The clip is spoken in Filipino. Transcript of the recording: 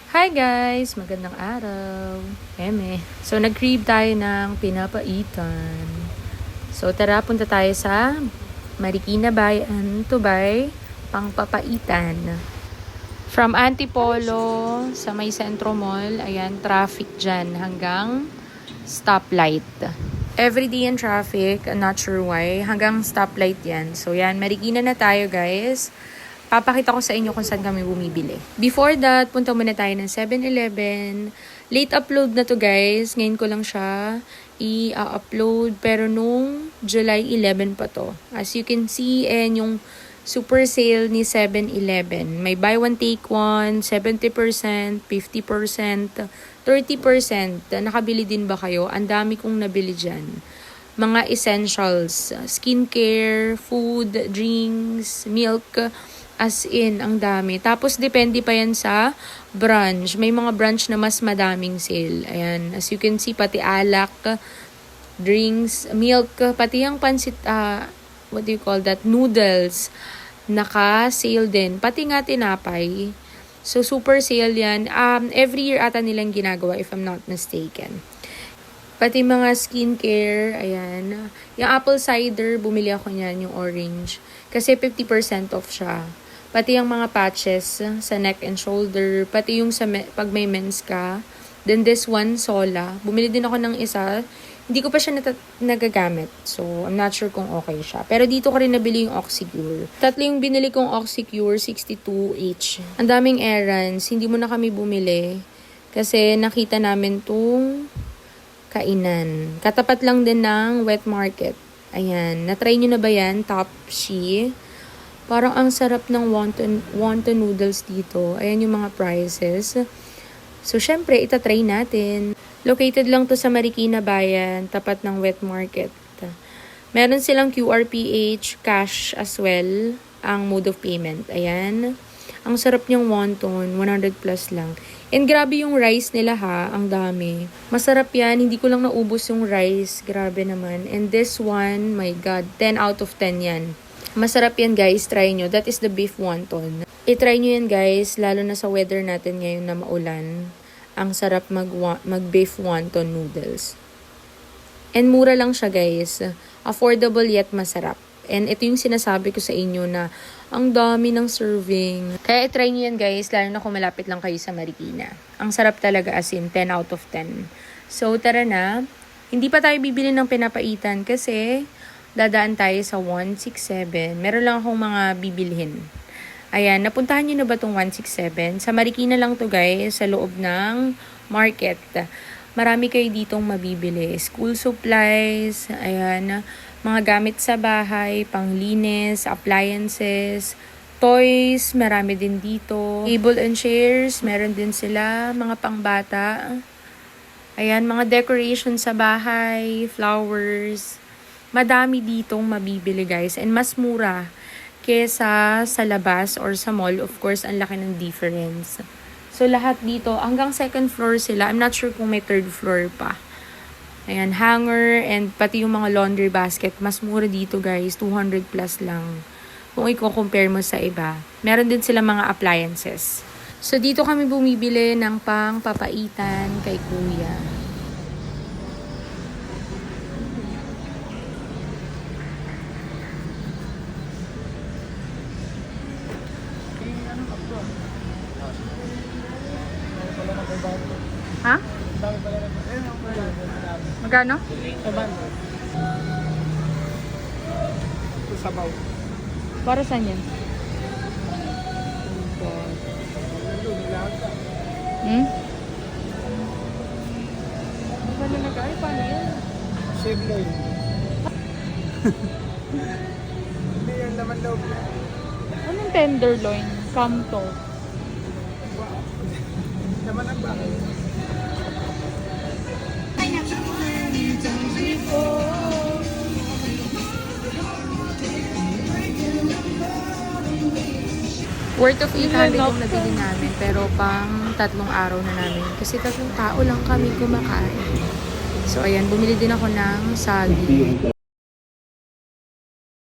Hi guys! Magandang araw. Eme. So, nag-crave tayo ng pinapaitan. So, tara, punta tayo sa Marikina Bayan to buy pangpapaitan. From Antipolo sa may Centro Mall, ayan, traffic dyan hanggang stoplight. Everyday in traffic, not sure why, hanggang stoplight yan. So, yan, Marikina na tayo guys. Papakita ko sa inyo kung saan kami bumibili. Before that, punta muna tayo ng 7-Eleven. Late upload na to guys. Ngayon ko lang siya i-upload. Pero nung July 11 pa to. As you can see, and yung super sale ni 7-Eleven. May buy one take one, 70%, 50%, 30%. Nakabili din ba kayo? Ang dami kong nabili dyan. Mga essentials, skincare, food, drinks, milk, as in, ang dami. Tapos, depende pa yan sa branch. May mga branch na mas madaming sale. Ayan. As you can see, pati alak, drinks, milk, pati yung pansit, what do you call that? Noodles. Naka-sale din. Pati nga tinapay. So, super sale yan. Every year ata nilang ginagawa, if I'm not mistaken. Pati mga skincare, ayan. Yung apple cider, bumili ako niyan, yung orange. Kasi 50% off siya. Pati yung mga patches sa neck and shoulder. Pati yung sa pag may mens ka. Then this one, Sola. Bumili din ako ng isa. Hindi ko pa siya nagagamit. So, I'm not sure kung okay siya. Pero dito ko rin nabili yung Oxycure. Tatlo yung binili kong Oxycure, 62 each. Ang daming errands. Hindi mo na kami bumili. Kasi nakita namin tong kainan. Katapat lang din ng wet market. Ayan. Na-try nyo na ba yan? Topshi. Parang ang sarap ng wonton noodles dito. Ayan yung mga prices. So, syempre, itatry natin. Located lang to sa Marikina Bayan, tapat ng wet market. Meron silang QRPH, cash as well, ang mode of payment. Ayan. Ang sarap niyang wonton, 100 plus lang. And grabe yung rice nila ha, ang dami. Masarap yan, hindi ko lang naubos yung rice. Grabe naman. And this one, my God, 10 out of 10 yan. Masarap yan guys, try nyo. That is the beef wonton. I-try nyo yan guys, lalo na sa weather natin ngayon na maulan. Ang sarap mag-beef wonton noodles. And mura lang siya guys. Affordable yet masarap. And ito yung sinasabi ko sa inyo na ang dami ng serving. Kaya i-try nyo yan guys, lalo na kung malapit lang kayo sa Marikina. Ang sarap talaga as in, 10 out of 10. So tara na. Hindi pa tayo bibili ng pinapaitan kasi dadaan tayo sa 167. Meron lang akong mga bibilhin. Ayan, napuntahan nyo na ba itong 167? Sa Marikina lang to guys, sa loob ng market. Marami kayo ditong mabibili. School supplies, ayan, mga gamit sa bahay, panglinis, appliances, toys, marami din dito. Table and chairs, meron din sila, mga pangbata. Ayan, mga decoration sa bahay, flowers. Madami ditong mabibili guys and mas mura kesa sa labas or sa mall. Of course, ang laki ng difference. So, lahat dito, hanggang second floor sila. I'm not sure kung may third floor pa. Ayan, hanger and pati yung mga laundry basket. Mas mura dito guys, 200 plus lang. Kung i-compare mo sa iba. Meron din sila mga appliances. So, dito kami bumibili ng pang papaitan kay kuya. Ha? Magkano? Sabaw. Para saan yan? Paano nag-ay? Paano yan? Save load. Hindi yan naman loob. Anong tenderloin? Kamto. Naman ang bakit. Worth of 800 yung nabili namin, pero pang 3 araw na namin. Kasi 3 tao lang kami kumakain. So, ayan, bumili din ako ng saging.